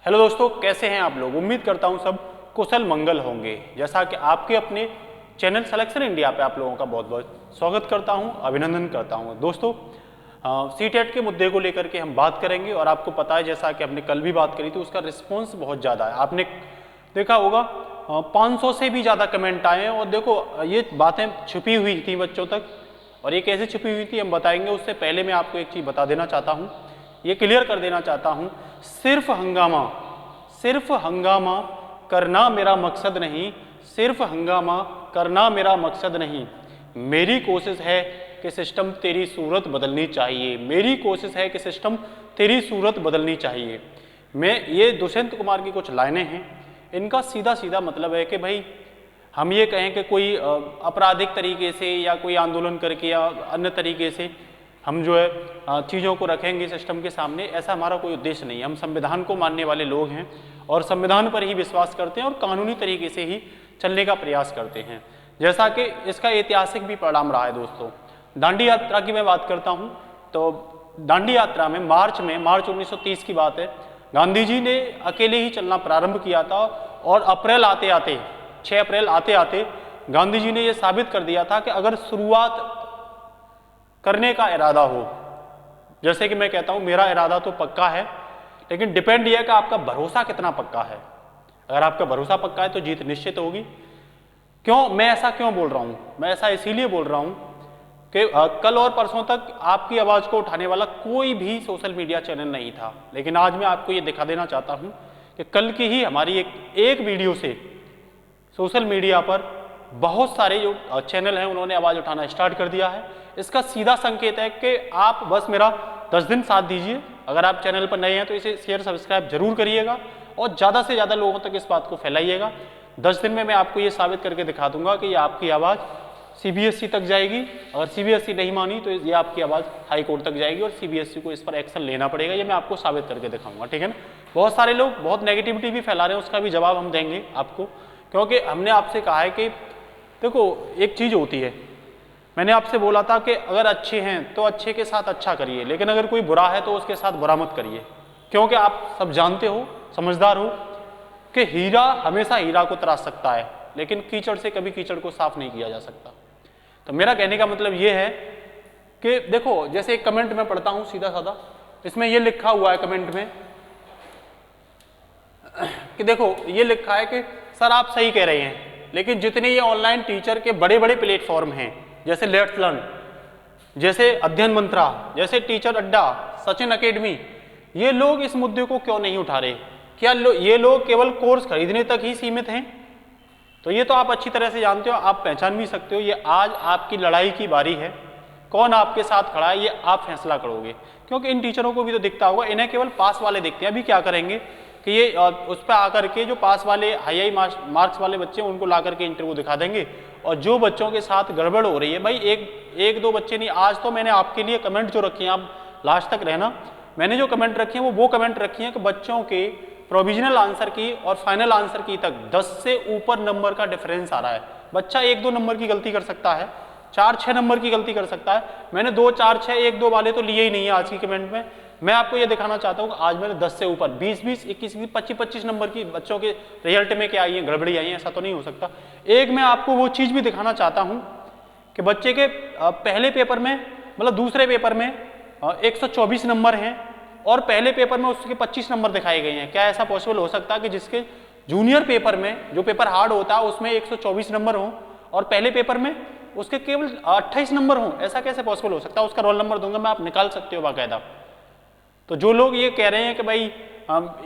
Hello दोस्तों, कैसे हैं आप लोग। उम्मीद करता हूं सब कुशल मंगल होंगे। जैसा कि आपके अपने चैनल सिलेक्शन इंडिया पे आप लोगों का बहुत बहुत स्वागत करता हूं, अभिनंदन करता हूं। दोस्तों, सीटेट के मुद्दे को लेकर के हम बात करेंगे और आपको पता है जैसा कि हमने कल भी बात करी थी, उसका रिस्पॉन्स बहुत ज़्यादा है। आपने देखा होगा 500 से भी ज़्यादा कमेंट आए हैं। और देखो, ये बातें छुपी हुई थी बच्चों तक, और ये कैसे छुपी हुई थी हम बताएंगे। उससे पहले मैं आपको एक चीज़ बता देना चाहता हूँ, ये क्लियर कर देना चाहता हूँ, सिर्फ हंगामा करना मेरा मकसद नहीं, सिर्फ हंगामा करना मेरा मकसद नहीं। मेरी कोशिश है कि सिस्टम तेरी सूरत बदलनी चाहिए, मेरी कोशिश है कि सिस्टम तेरी सूरत बदलनी चाहिए। मैं ये दुष्यंत कुमार की कुछ लाइनें हैं, इनका सीधा सीधा मतलब है कि भाई हम ये कहें कि कोई आपराधिक तरीके से या कोई आंदोलन करके या अन्य तरीके से हम जो है चीज़ों को रखेंगे सिस्टम के सामने, ऐसा हमारा कोई उद्देश्य नहीं है। हम संविधान को मानने वाले लोग हैं और संविधान पर ही विश्वास करते हैं और कानूनी तरीके से ही चलने का प्रयास करते हैं, जैसा कि इसका ऐतिहासिक भी परिणाम रहा है। दोस्तों, दांडी यात्रा की मैं बात करता हूँ तो दांडी यात्रा में मार्च 1930 की बात है, गांधी जी ने अकेले ही चलना प्रारंभ किया था और 6 अप्रैल आते आते गांधी जी ने यह साबित कर दिया था कि अगर शुरुआत करने का इरादा हो, जैसे कि मैं कहता हूं मेरा इरादा तो पक्का है, लेकिन डिपेंड यह है कि आपका भरोसा कितना पक्का है। अगर आपका भरोसा पक्का है तो जीत निश्चित होगी। मैं ऐसा क्यों बोल रहा हूं? मैं ऐसा इसीलिए बोल रहा हूं कि कल और परसों तक आपकी आवाज को उठाने वाला कोई भी सोशल मीडिया चैनल नहीं था, लेकिन आज मैं आपको ये दिखा देना चाहता हूं कि कल की ही हमारी एक वीडियो से सोशल मीडिया पर बहुत सारे जो चैनल हैं उन्होंने आवाज उठाना स्टार्ट कर दिया है। इसका सीधा संकेत है कि आप बस मेरा 10 दिन साथ दीजिए। अगर आप चैनल पर नए हैं तो इसे शेयर सब्सक्राइब जरूर करिएगा और ज़्यादा से ज़्यादा लोगों तक इस बात को फैलाइएगा। 10 दिन में मैं आपको ये साबित करके दिखा दूंगा कि ये आपकी आवाज़ CBSE तक जाएगी। अगर CBSE नहीं मानी तो ये आपकी आवाज़ हाई कोर्ट तक जाएगी और CBSE को इस पर एक्शन लेना पड़ेगा। ये मैं आपको साबित करके दिखाऊंगा, ठीक है ना। बहुत सारे लोग बहुत नेगेटिविटी भी फैला रहे हैं, उसका भी जवाब हम देंगे आपको, क्योंकि हमने आपसे कहा है कि देखो एक चीज़ होती है, मैंने आपसे बोला था कि अगर अच्छे हैं तो अच्छे के साथ अच्छा करिए, लेकिन अगर कोई बुरा है तो उसके साथ बुरा मत करिए, क्योंकि आप सब जानते हो, समझदार हो कि हीरा हमेशा हीरा को तराश सकता है, लेकिन कीचड़ से कभी कीचड़ को साफ नहीं किया जा सकता। तो मेरा कहने का मतलब ये है कि देखो, जैसे एक कमेंट में पढ़ता हूं सीधा साधा, इसमें यह लिखा हुआ है कमेंट में कि देखो ये लिखा है कि सर आप सही कह रहे हैं, लेकिन जितने ये ऑनलाइन टीचर के बड़े बड़े प्लेटफॉर्म हैं, जैसे लेट्स लर्न, जैसे अध्ययन मंत्रा, जैसे टीचर अड्डा, सचिन अकेडमी, ये लोग इस मुद्दे को क्यों नहीं उठा रहे? क्या ये लोग केवल कोर्स खरीदने तक ही सीमित हैं? तो ये तो आप अच्छी तरह से जानते हो, आप पहचान भी सकते हो। ये आज आपकी लड़ाई की बारी है, कौन आपके साथ खड़ा है ये आप फैसला करोगे, क्योंकि इन टीचरों को भी तो दिखता होगा, इन्हें केवल पास वाले दिखते हैं। अभी क्या करेंगे कि ये उस पर आकर के जो पास वाले हाई मार्क्स वाले बच्चे हैं उनको ला करके इंटरव्यू दिखा देंगे, और जो बच्चों के साथ गड़बड़ हो रही है, भाई एक दो बच्चे नहीं, आज तो मैंने आपके लिए कमेंट जो रखे हैं, आप लास्ट तक रहना, मैंने जो कमेंट रखे हैं वो कमेंट रखी हैं कि बच्चों के प्रोविजनल आंसर की और फाइनल आंसर की तक 10 से ऊपर नंबर का डिफरेंस आ रहा है। बच्चा 1-2 नंबर की गलती कर सकता है, 4-6 नंबर की गलती कर सकता है। मैंने 2, 4, 6, 1-2 वाले तो लिए ही नहीं है आज की कमेंट में। मैं आपको ये दिखाना चाहता हूँ आज मैंने 10 से ऊपर 20-20, 21-21, 25-25 नंबर की बच्चों के रिजल्ट में क्या आई है, गड़बड़ी आई है, ऐसा तो नहीं हो सकता। एक मैं आपको वो चीज़ भी दिखाना चाहता हूँ कि बच्चे के पहले पेपर में, मतलब दूसरे पेपर में 124 नंबर हैं और पहले पेपर में उसके 25 नंबर दिखाए गए हैं। क्या ऐसा पॉसिबल हो सकता है कि जिसके जूनियर पेपर में, जो पेपर हार्ड होता है, उसमें 124 नंबर हों और पहले पेपर में उसके केवल 28 नंबर हों? ऐसा कैसे पॉसिबल हो सकता है? उसका रोल नंबर दूंगा मैं, आप निकाल सकते हो बाकायदा। तो जो लोग ये कह रहे हैं कि भाई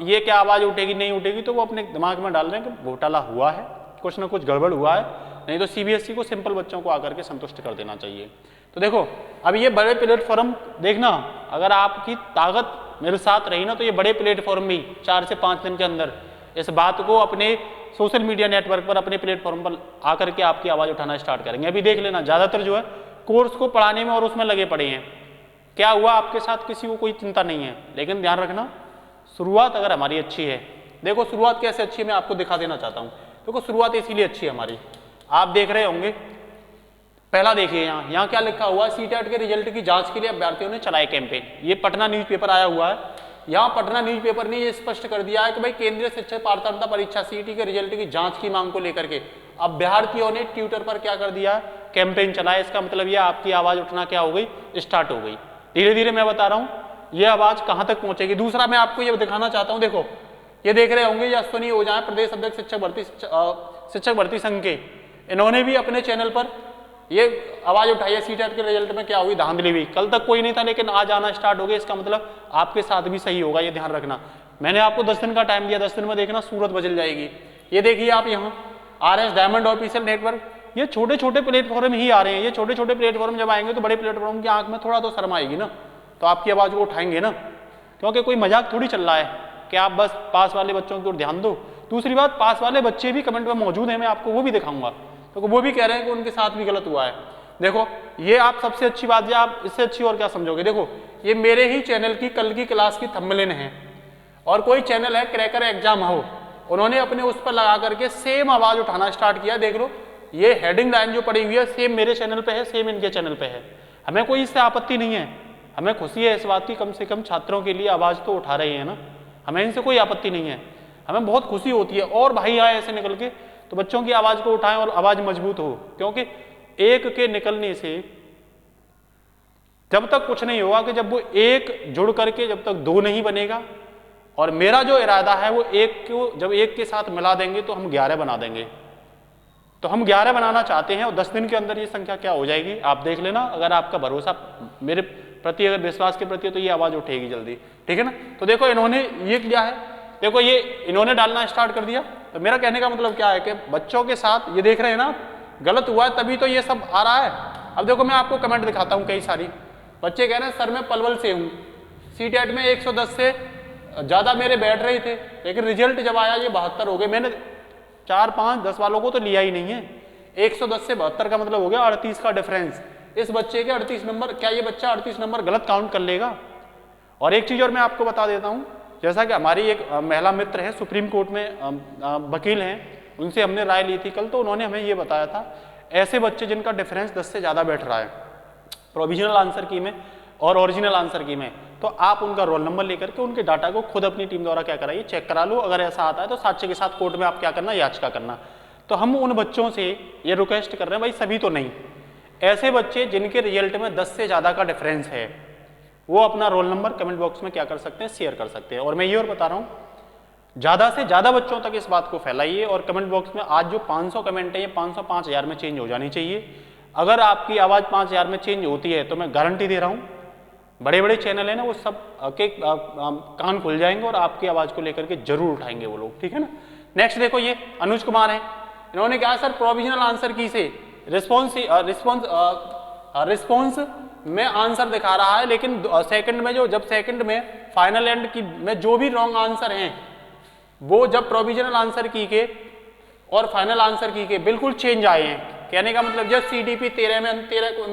ये क्या आवाज़ उठेगी नहीं उठेगी, तो वो अपने दिमाग में डाल रहे हैं कि घोटाला हुआ है, कुछ ना कुछ गड़बड़ हुआ है, नहीं तो CBSE को सिंपल बच्चों को आकर के संतुष्ट कर देना चाहिए। तो देखो, अब ये बड़े प्लेटफॉर्म देखना, अगर आपकी ताकत मेरे साथ रही ना तो ये बड़े प्लेटफॉर्म भी 4 से 5 दिन के अंदर इस बात को अपने सोशल मीडिया नेटवर्क पर, अपने प्लेटफॉर्म पर आकर के आपकी आवाज़ उठाना स्टार्ट करेंगे। अभी देख लेना, ज़्यादातर जो है कोर्स को पढ़ाने में और उसमें लगे पड़े हैं। क्या हुआ आपके साथ, किसी को कोई चिंता नहीं है, लेकिन ध्यान रखना शुरुआत अगर हमारी अच्छी है, देखो शुरुआत कैसे अच्छी है मैं आपको दिखा देना चाहता हूँ। देखो शुरुआत इसीलिए अच्छी है हमारी, आप देख रहे होंगे, पहला देखिए यहाँ क्या लिखा हुआ है, सीटेट के रिजल्ट की जांच के लिए अभ्यर्थियों ने चलाए कैंपेन। ये पटना न्यूज़पेपर आया हुआ है, यहाँ पटना न्यूज़पेपर ने ये स्पष्ट कर दिया है कि भाई केंद्रीय शिक्षक पात्रता परीक्षा सीईटी के रिजल्ट की जांच की मांग को लेकर के अब अभ्यर्थियों ने ट्विटर पर क्या कर दिया, कैंपेन चलाया। इसका मतलब ये आपकी आवाज उठना क्या हो गई, स्टार्ट हो गई। धीरे धीरे मैं बता रहा हूँ ये आवाज कहाँ तक पहुंचेगी। दूसरा मैं आपको ये दिखाना चाहता हूँ, देखो ये देख रहे होंगे ये अश्विनी ओझा प्रदेश अध्यक्ष शिक्षक भर्ती संघ के, इन्होंने भी अपने चैनल पर ये आवाज उठाई है सीटेट के रिजल्ट में क्या हुई, धांधली हुई। कल तक कोई नहीं था लेकिन आज आना स्टार्ट हो गया, इसका मतलब आपके साथ भी सही होगा, ये ध्यान रखना। मैंने आपको 10 दिन का टाइम दिया, 10 दिन में देखना सूरत बदल जाएगी। ये देखिए आप यहाँ RS डायमंड ऑफिशियल नेटवर्क, ये छोटे छोटे प्लेटफॉर्म ही आ रहे हैं। ये छोटे छोटे प्लेटफॉर्म जब आएंगे तो बड़े प्लेटफॉर्म की आंख में थोड़ा तो शर्म आएगी ना, तो आपकी आवाज को उठाएंगे ना, क्योंकि कोई मजाक थोड़ी चल रहा है कि आप बस पास वाले बच्चों की ओर ध्यान दो। दूसरी बात, पास वाले बच्चे भी कमेंट में मौजूद हैं, मैं आपको वो भी दिखाऊंगा, क्योंकि वो भी कह रहे हैं कि उनके साथ भी गलत हुआ है। देखो ये आप सबसे अच्छी बात है, आप इससे अच्छी और क्या समझोगे। देखो ये मेरे ही चैनल की कल की क्लास की थंबनेल है, और कोई चैनल है क्रैकर एग्जाम हो, उन्होंने अपने उस पर लगा करके सेम आवाज उठाना स्टार्ट किया। देख लो ये हेडिंग लाइन जो पड़ी हुई है सेम मेरे चैनल पे है, सेम इनके चैनल पे है। हमें कोई इससे आपत्ति नहीं है, हमें खुशी है इस बात की, कम से कम छात्रों के लिए आवाज तो उठा रहे हैं ना, हमें इनसे कोई आपत्ति नहीं है, हमें बहुत खुशी होती है। और भाई आए ऐसे निकल के तो बच्चों की आवाज को उठाएं और आवाज मजबूत हो, क्योंकि एक के निकलने से जब तक कुछ नहीं होगा कि जब वो एक जुड़ करके जब तक दो नहीं बनेगा, और मेरा जो इरादा है वो एक को जब एक के साथ मिला देंगे तो हम 11 बना देंगे। तो हम 11 बनाना चाहते हैं और 10 दिन के अंदर ये संख्या क्या हो जाएगी आप देख लेना। अगर आपका भरोसा मेरे प्रति, अगर विश्वास के प्रति, तो ये आवाज उठेगी जल्दी, ठीक है ना। तो देखो इन्होंने ये किया है, देखो ये इन्होंने डालना स्टार्ट कर दिया। तो मेरा कहने का मतलब क्या है कि बच्चों के साथ ये देख रहे हैं ना, गलत हुआ है तभी तो ये सब आ रहा है। अब देखो मैं आपको कमेंट दिखाता हूँ, कई सारी बच्चे कह रहे हैं सर मैं पलवल से हूँ, सीटेट में 110 से ज़्यादा मेरे बैठ रहे थे, लेकिन रिजल्ट जब आया ये 72 हो गए। मैंने 4, 5, 10 वालों को तो लिया ही नहीं है। 110 से 72 का मतलब हो गया 38 का डिफरेंस। इस बच्चे के 38 नंबर, क्या ये बच्चा 38 नंबर गलत काउंट कर लेगा? और एक चीज़ और मैं आपको बता देता हूँ, जैसा कि हमारी एक महिला मित्र है, सुप्रीम कोर्ट में वकील हैं, उनसे हमने राय ली थी कल, तो उन्होंने हमें ये बताया था ऐसे बच्चे जिनका डिफरेंस 10 से ज़्यादा बैठ रहा है प्रोविजनल आंसर की में और ओरिजिनल आंसर की में, तो आप उनका रोल नंबर लेकर के उनके डाटा को खुद अपनी टीम द्वारा क्या कराइए, चेक करा लो। अगर ऐसा आता है तो साक्ष्य के साथ कोर्ट में आप क्या करना, याचिका करना। तो हम उन बच्चों से ये रिक्वेस्ट कर रहे हैं, भाई सभी तो नहीं, ऐसे बच्चे जिनके रिजल्ट में 10 से ज़्यादा का डिफरेंस है वो अपना रोल नंबर कमेंट बॉक्स में क्या कर सकते हैं, शेयर कर सकते हैं। और मैं ये और बता रहा हूँ, ज़्यादा से ज़्यादा बच्चों तक इस बात को फैलाइए। और कमेंट बॉक्स में आज जो 500 कमेंट है ये 500 5000 में चेंज हो जानी चाहिए। अगर आपकी आवाज़ 5000 में चेंज होती है तो मैं गारंटी दे रहा हूँ बड़े बड़े चैनल है ना, वो सब के कान खुल जाएंगे और आपकी आवाज़ को लेकर के जरूर उठाएंगे वो लोग, ठीक है ना। नेक्स्ट देखो ये अनुज कुमार है, इन्होंने कहा सर प्रोविजनल आंसर की से रिस्पॉन्स में आंसर दिखा रहा है, लेकिन सेकंड में जब सेकंड में फाइनल एंड की में जो भी रॉन्ग आंसर हैं वो जब प्रोविजनल आंसर की के और फाइनल आंसर की के बिल्कुल चेंज आए हैं। कहने का मतलब जब CDP 13 में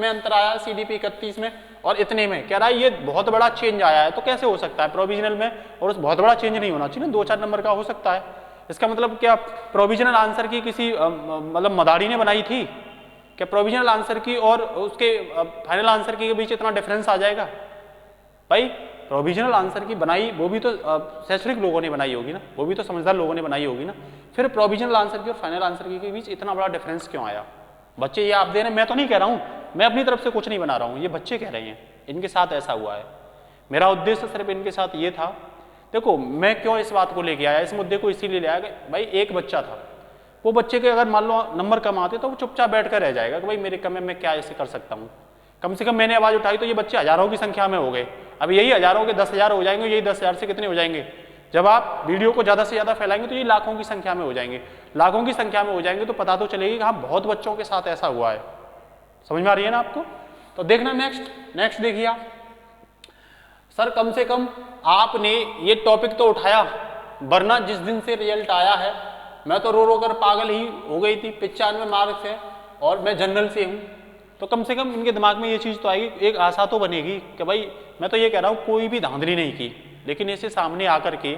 अंतर आया, CDP 31 में और इतने में, कह रहा है ये बहुत बड़ा चेंज आया है। तो कैसे हो सकता है प्रोविजनल में और उस बहुत बड़ा चेंज नहीं होना चाहिए ना, 2-4 नंबर का हो सकता है। इसका मतलब क्या प्रोविजनल आंसर की किसी मतलब मदारी ने बनाई थी क्या? प्रोविजनल आंसर की और उसके फाइनल आंसर की के बीच इतना डिफरेंस आ जाएगा? भाई प्रोविजनल आंसर की बनाई वो भी तो शैक्षणिक लोगों ने बनाई होगी ना, वो भी तो समझदार लोगों ने बनाई होगी ना। फिर प्रोविजनल आंसर की और फाइनल आंसर की के बीच इतना बड़ा डिफरेंस क्यों आया? बच्चे ये आप दे रहे हैं, मैं तो नहीं कह रहा हूँ, मैं अपनी तरफ से कुछ नहीं बना रहा हूँ, ये बच्चे कह रहे हैं इनके साथ ऐसा हुआ है। मेरा उद्देश्य सिर्फ इनके साथ ये था, देखो मैं क्यों इस बात को लेके आया, इस मुद्दे को इसीलिए ले आया भाई एक बच्चा था, वो बच्चे के अगर मान लो नंबर कम आते तो वो चुपचाप बैठ कर रह जाएगा कि भाई मेरे कम है, मैं क्या ऐसे कर सकता हूँ। कम से कम मैंने आवाज़ उठाई तो ये बच्चे हजारों की संख्या में हो गए। अब यही हजारों के 10,000 हो जाएंगे, यही 10,000 से कितने हो जाएंगे? जब आप वीडियो को ज़्यादा से ज़्यादा फैलाएंगे तो ये लाखों की संख्या में हो जाएंगे। लाखों की संख्या में हो जाएंगे तो पता तो चलेगी कि हाँ बहुत बच्चों के साथ ऐसा हुआ है। समझ में आ रही है ना आपको? तो देखना नेक्स्ट देखिए आप, सर कम से कम आपने ये टॉपिक तो उठाया, वरना जिस दिन से रिजल्ट आया है मैं तो रो रो कर पागल ही हो गई थी। 95 मार्क्स है और मैं जनरल से हूँ, तो कम से कम इनके दिमाग में ये चीज़ तो आएगी, एक आशा तो बनेगी कि भाई मैं तो ये कह रहा हूँ कोई भी धांधली नहीं की, लेकिन ऐसे सामने आकर के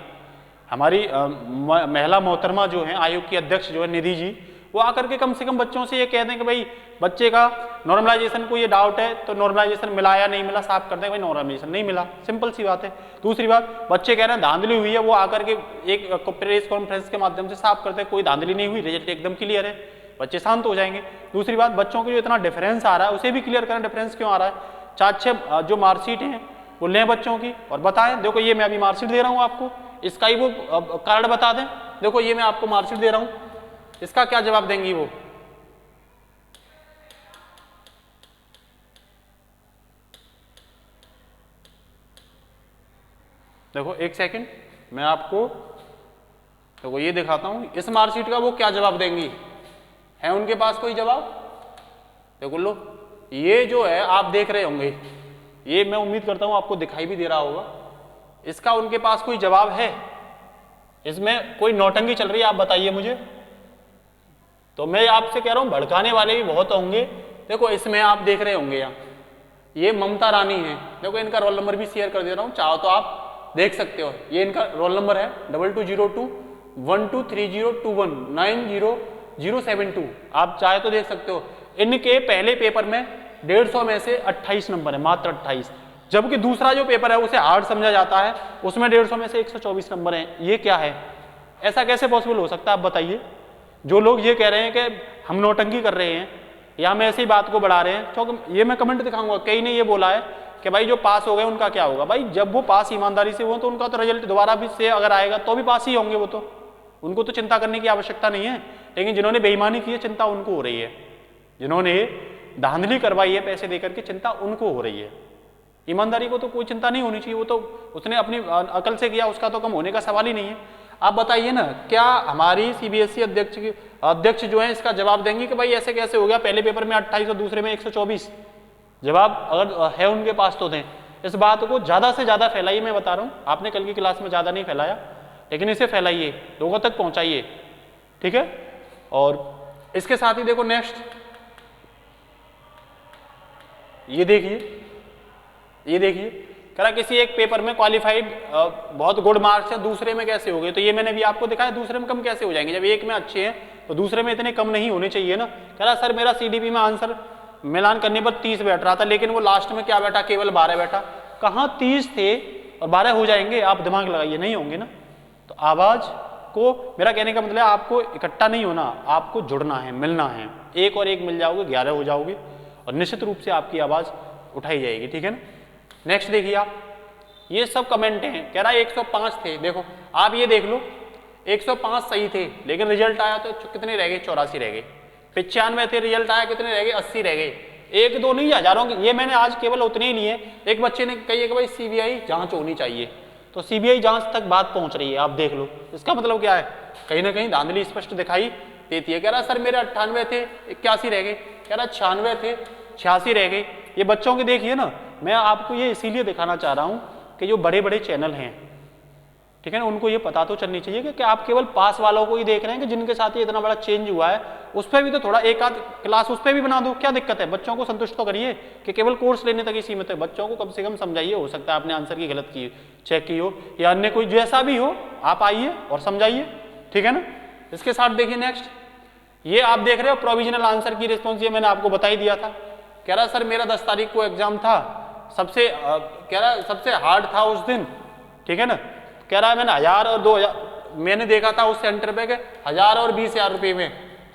हमारी महिला मोहतरमा जो है आयोग की अध्यक्ष जो है निधि जी, वो आकर के कम से कम बच्चों से ये कह दें कि भाई बच्चे का नॉर्मलाइजेशन को ये डाउट है तो नॉर्मलाइजेशन मिला या नहीं मिला, साफ कर दें भाई नॉर्मलाइजेशन नहीं मिला, सिंपल सी बात है। दूसरी बात, बच्चे कह रहे हैं धांधली हुई है, वो आकर के एक प्रेस कॉन्फ्रेंस के माध्यम से साफ करते हैं कोई धांधली नहीं हुई, रिजल्ट एकदम क्लियर है, बच्चे शांत हो जाएंगे। दूसरी बात, बच्चों को जो इतना डिफरेंस आ रहा है उसे भी क्लियर करें, डिफरेंस क्यों आ रहा है। 4-6 जो मार्कशीट हैं वो लें बच्चों की और बताएं, देखो ये मैं अभी मार्कशीट दे रहा हूँ आपको, इसका ही वो कार्ड बता दें, देखो ये मैं आपको मार्कशीट दे रहा हूँ, इसका क्या जवाब देंगी वो। देखो एक सेकंड मैं आपको देखो ये दिखाता हूं, इस मार्कशीट का वो क्या जवाब देंगी, है उनके पास कोई जवाब। देखो लो, ये जो है आप देख रहे होंगे, ये मैं उम्मीद करता हूं आपको दिखाई भी दे रहा होगा, इसका उनके पास कोई जवाब है, इसमें कोई नौटंकी चल रही है, आप बताइए मुझे। तो मैं आपसे कह रहा हूं भड़काने वाले भी बहुत होंगे। देखो इसमें आप देख रहे होंगे यहाँ, ये ममता रानी है, देखो इनका रोल नंबर भी शेयर कर दे रहा हूं, चाहो तो आप देख सकते हो, ये इनका रोल नंबर है 22021230219072, आप चाहे तो देख सकते हो। इनके पहले पेपर में 150 में से 28 नंबर है, मात्र 28, जबकि दूसरा जो पेपर है उसे हार्ड समझा जाता है, उसमें 150 में से 124 नंबर हैं। ये क्या है, ऐसा कैसे पॉसिबल हो सकता है, आप बताइए। जो लोग ये कह रहे हैं कि हम नौटंकी कर रहे हैं या हम ऐसी बात को बढ़ा रहे हैं, क्योंकि ये मैं कमेंट दिखाऊंगा, कई ने ये बोला है कि भाई जो पास हो गए उनका क्या होगा। भाई जब वो पास ईमानदारी से हो तो उनका तो रिजल्ट दोबारा भी से अगर आएगा तो भी पास ही होंगे वो, तो उनको तो चिंता करने की आवश्यकता नहीं है। लेकिन जिन्होंने बेईमानी की है चिंता उनको हो रही है, जिन्होंने धांधली करवाई है पैसे देकर के चिंता उनको हो रही है। ईमानदारी को तो कोई चिंता नहीं होनी चाहिए, वो तो उसने अपनी अकल से किया, उसका तो कम होने का सवाल ही नहीं है। आप बताइए ना, क्या हमारी सीबीएसई अध्यक्ष जो है इसका जवाब देंगे कि भाई ऐसे कैसे हो गया, पहले पेपर में 28 और दूसरे में 124। जवाब अगर है उनके पास तो दें। इस बात को ज्यादा से ज्यादा फैलाइए, मैं बता रहा हूं, आपने कल की क्लास में ज्यादा नहीं फैलाया, लेकिन इसे फैलाइए, लोगों तक पहुंचाइए, ठीक है। और इसके साथ ही देखो नेक्स्ट, ये देखिए कह रहा किसी एक पेपर में क्वालिफाइड बहुत गुड मार्क्स है, दूसरे में कैसे हो गए। तो ये मैंने भी आपको दिखाया, दूसरे में कम कैसे हो जाएंगे, जब एक में अच्छे हैं तो दूसरे में इतने कम नहीं होने चाहिए ना। कह रहा सर मेरा सीडीपी में आंसर मिलान करने पर 30 बैठ रहा था, लेकिन वो लास्ट में क्या बैठा, केवल 12 बैठा। कहाँ 30 थे और 12 हो जाएंगे, आप दिमाग लगाइए, नहीं होंगे ना। तो आवाज को, मेरा कहने का मतलब आपको इकट्ठा नहीं होना, आपको जुड़ना है, मिलना है, एक और एक मिल जाओगे 11 हो जाओगे और निश्चित रूप से आपकी आवाज उठाई जाएगी, ठीक है ना। नेक्स्ट देखिए आप, ये सब कमेंट हैं। कह रहा है 105 थे, देखो आप ये देख लो 105 सही थे, लेकिन रिजल्ट आया तो कितने रह गए, 84 रह गए। 95 थे, रिजल्ट आया कितने रह गए, 80 रह गए। एक दो नहीं, हजारों के, ये मैंने आज केवल उतने ही लिए। एक बच्चे ने कही कि भाई सीबीआई जांच होनी चाहिए, तो सीबीआई जांच तक बात पहुंच रही है, आप देख लो। इसका मतलब क्या है, कहीं ना कहीं धांधली स्पष्ट दिखाई देती है। कह रहा सर मेरे 98 थे, 81 रह गए। कह रहा 96 थे, 86 रह गए। ये बच्चों के देखिए ना, मैं आपको ये इसीलिए दिखाना चाह रहा हूं कि जो बड़े बड़े चैनल हैं, ठीक है ना, उनको ये पता तो चलनी चाहिए कि आप केवल पास वालों को ही देख रहे हैं कि जिनके साथ ये इतना बड़ा चेंज हुआ है, उस पर भी तो थोड़ा एक आध क्लास उस पर भी बना दो, क्या दिक्कत है। बच्चों को संतुष्ट तो करिए कि केवल कोर्स लेने तक ही सीमित है, बच्चों को कम से कम समझाइए। हो सकता है आपने आंसर की गलत की चेक की हो या अन्य कोई जैसा भी हो, आप आइए और समझाइए, ठीक है ना। इसके साथ देखिए नेक्स्ट, ये आप देख रहे हो प्रोविजनल आंसर की रिस्पॉन्स, ये मैंने आपको बता ही दिया था। कह रहा सर मेरा 10 तारीख को एग्जाम था, कह रहा सबसे हार्ड था उस दिन, ठीक है ना। कह रहा है मैंने 1000 और 2000 मैंने देखा था उस सेंटर पे के 1000 और 20,000 रुपये में,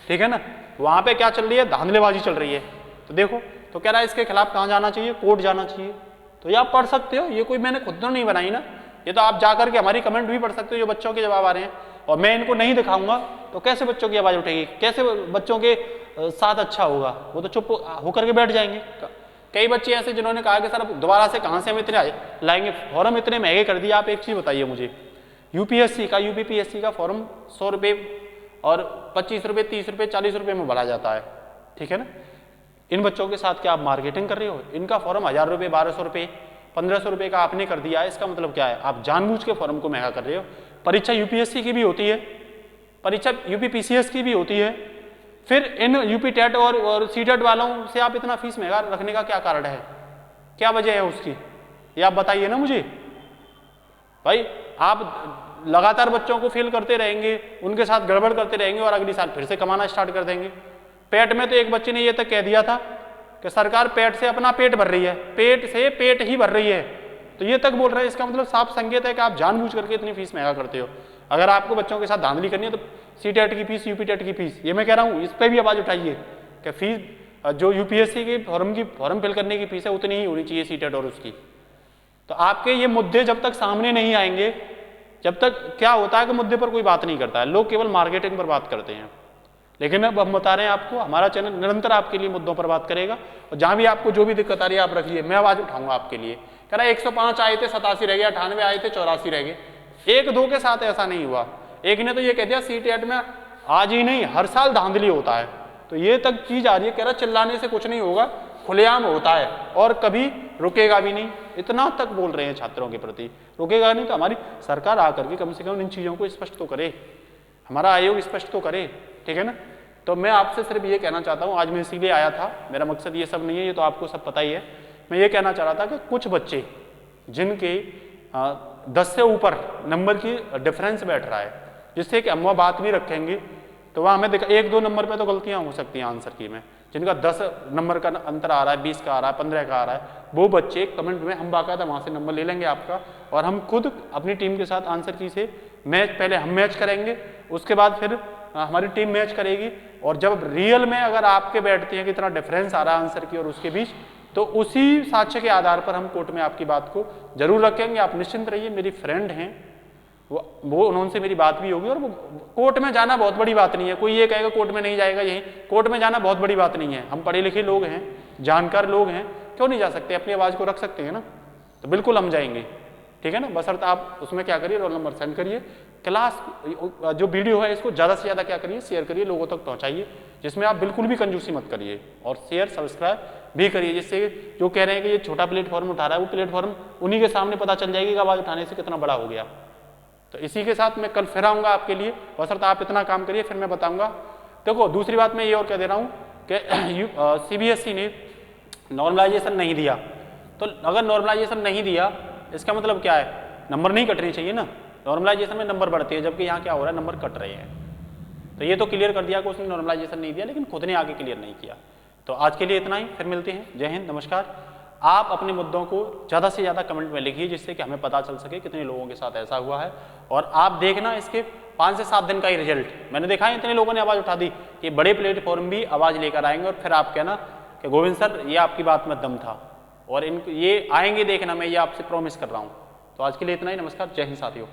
ठीक है ना। वहां पे क्या चल रही है, धांधलेबाजी चल रही है। तो देखो, तो कह रहा है इसके खिलाफ कहाँ जाना चाहिए, कोर्ट जाना चाहिए। तो ये आप पढ़ सकते हो, ये कोई मैंने खुद तो नहीं बनाई ना, ये तो आप जाकर के हमारी कमेंट भी पढ़ सकते हो जो बच्चों के जवाब आ रहे हैं। और मैं इनको नहीं दिखाऊंगा तो कैसे बच्चों की आवाज उठेगी, कैसे बच्चों के साथ अच्छा होगा, वो तो चुप होकर के बैठ जाएंगे। कई बच्चे ऐसे जिन्होंने कहा कि सर दोबारा से कहाँ से हम इतने लाएंगे, फॉर्म इतने महंगे कर दिए। आप एक चीज बताइए मुझे, यूपीएससी का यूपीपीएससी का फॉर्म 100 रुपये और 25 रुपये 30 रुपये 40 रुपये में भरा जाता है, ठीक है ना। इन बच्चों के साथ क्या आप मार्केटिंग कर रहे हो, इनका फॉर्म 1000 रुपये 1200 रुपये 1500 रुपये का आपने कर दिया है, इसका मतलब क्या है, आप जानबूझ के फॉर्म को महंगा कर रहे हो। परीक्षा यूपीएससी की भी होती है, परीक्षा यूपीपीसीएस की भी होती है, फिर इन यूपी टेट और सीटेट वालों से आप इतना फीस महंगा रखने का क्या कारण है, क्या वजह है उसकी, ये आप बताइए ना मुझे। भाई आप लगातार बच्चों को फेल करते रहेंगे, उनके साथ गड़बड़ करते रहेंगे और अगली साल फिर से कमाना स्टार्ट कर देंगे। पेट में तो एक बच्चे ने ये तक कह दिया था कि सरकार पेट से अपना पेट भर रही है, पेट से पेट ही भर रही है, तो ये तक बोल रहे हैं। इसका मतलब साफ संकेत है कि आप जानबूझ करके इतनी फीस महंगा करते हो। अगर आपको बच्चों के साथ धांधली करनी है तो सीटेट की फीस, यूपीटेट की फीस, ये मैं कह रहा हूँ, इस पर भी आवाज़ उठाइए कि फीस जो यूपीएससी के फॉर्म फिल करने की फीस है उतनी ही होनी चाहिए सीटेट और उसकी। तो आपके ये मुद्दे जब तक सामने नहीं आएंगे, जब तक क्या होता है कि मुद्दे पर कोई बात नहीं करता है, लोग केवल मार्केटिंग पर बात करते हैं। लेकिन अब हम बता रहे हैं आपको, हमारा चैनल निरंतर आपके लिए मुद्दों पर बात करेगा और जहां भी आपको जो भी दिक्कत आ रही है आप रखिए, मैं आवाज उठाऊंगा आपके लिए। कह रहा 105 आए थे 87 रह गए, 98 आए थे 84 रह गए। एक दो के साथ ऐसा नहीं हुआ, एक ने तो ये कह दिया सीटेट में आज ही नहीं हर साल धांधली होता है, तो ये तक चीज आ रही है। कह रहा चिल्लाने से कुछ नहीं होगा, खुलेआम होता है और कभी रुकेगा भी नहीं, इतना तक बोल रहे हैं छात्रों के प्रति। रुकेगा नहीं तो हमारी सरकार आकर के कम से कम इन चीजों को स्पष्ट तो करे, हमारा आयोग स्पष्ट तो करे, ठीक है ना। तो मैं आपसे सिर्फ ये कहना चाहता हूँ, आज मैं इसीलिए आया था, मेरा मकसद ये सब नहीं है, ये तो आपको सब पता ही है। मैं ये कहना चाह रहा था कि कुछ बच्चे जिनके 10 से ऊपर नंबर की डिफरेंस बैठ रहा है, जिससे कि हम वहाँ बात भी रखेंगे तो वहाँ हमें 1-2 नंबर पे तो गलतियाँ हो सकती हैं आंसर की में, जिनका 10 नंबर का अंतर आ रहा है, 20 का आ रहा है, 15 का आ रहा है, वो बच्चे कमेंट में हम बाकायदा वहाँ से नंबर ले लेंगे आपका, और हम खुद अपनी टीम के साथ आंसर की से मैच, पहले हम मैच करेंगे, उसके बाद फिर हमारी टीम मैच करेगी, और जब रियल में अगर आपके बैठते हैं कि इतना डिफरेंस आ रहा है आंसर की और उसके बीच, तो उसी साक्ष्य के आधार पर हम कोर्ट में आपकी बात को जरूर रखेंगे। आप निश्चिंत रहिए, मेरी फ्रेंड हैं वो उनसे मेरी बात भी होगी, और वो कोर्ट में जाना बहुत बड़ी बात नहीं है। कोई ये कहेगा कोर्ट में नहीं जाएगा, यही कोर्ट में जाना बहुत बड़ी बात नहीं है। हम पढ़े लिखे लोग हैं, जानकार लोग हैं, क्यों नहीं जा सकते, अपनी आवाज़ को रख सकते हैं ना, तो बिल्कुल हम जाएंगे, ठीक है ना। बशर्ते आप उसमें क्या करिए, रोल नंबर सेंड करिए, क्लास जो वीडियो है इसको ज़्यादा से ज़्यादा क्या करिए, शेयर करिए, लोगों तक पहुँचाइए, जिसमें आप बिल्कुल भी कंजूसी मत करिए, और शेयर सब्सक्राइब भी करिए, जिससे जो कह रहे हैं कि ये छोटा प्लेटफॉर्म उठा रहा है, वो प्लेटफॉर्म उन्हीं के सामने पता चल जाएगी कि आवाज़ उठाने से कितना बड़ा हो गया। तो इसी के साथ मैं कल फिर आऊँगा आपके लिए, बशर्ते आप इतना काम करिए, फिर मैं बताऊँगा। देखो दूसरी बात मैं ये और कह दे रहा हूँ कि CBSE ने नॉर्मलाइजेशन नहीं दिया, तो अगर नॉर्मलाइजेशन नहीं दिया इसका मतलब क्या है, नंबर नहीं कटने चाहिए ना। नॉर्मलाइजेशन में नंबर बढ़ते हैं, जबकि यहाँ क्या हो रहा है, नंबर कट रहे हैं। तो ये तो क्लियर कर दिया कि उसने नॉर्मलाइजेशन नहीं दिया, लेकिन खुद ने आगे क्लियर नहीं किया। तो आज के लिए इतना ही, फिर मिलते हैं। जय हिंद, नमस्कार। आप अपने मुद्दों को ज़्यादा से ज़्यादा कमेंट में लिखिए, जिससे कि हमें पता चल सके कितने लोगों के साथ ऐसा हुआ है। और आप देखना इसके 5 से 7 दिन का ही रिजल्ट। मैंने देखा है इतने लोगों ने आवाज़ उठा दी कि बड़े प्लेटफॉर्म भी आवाज़ लेकर आएंगे, और फिर आप कहना कि गोविंद सर ये आपकी बात में दम था, और ये आएंगे देखना, मैं ये आपसे प्रॉमिस कर रहा हूँ। तो आज के लिए इतना ही, नमस्कार, जय हिंद साथियों।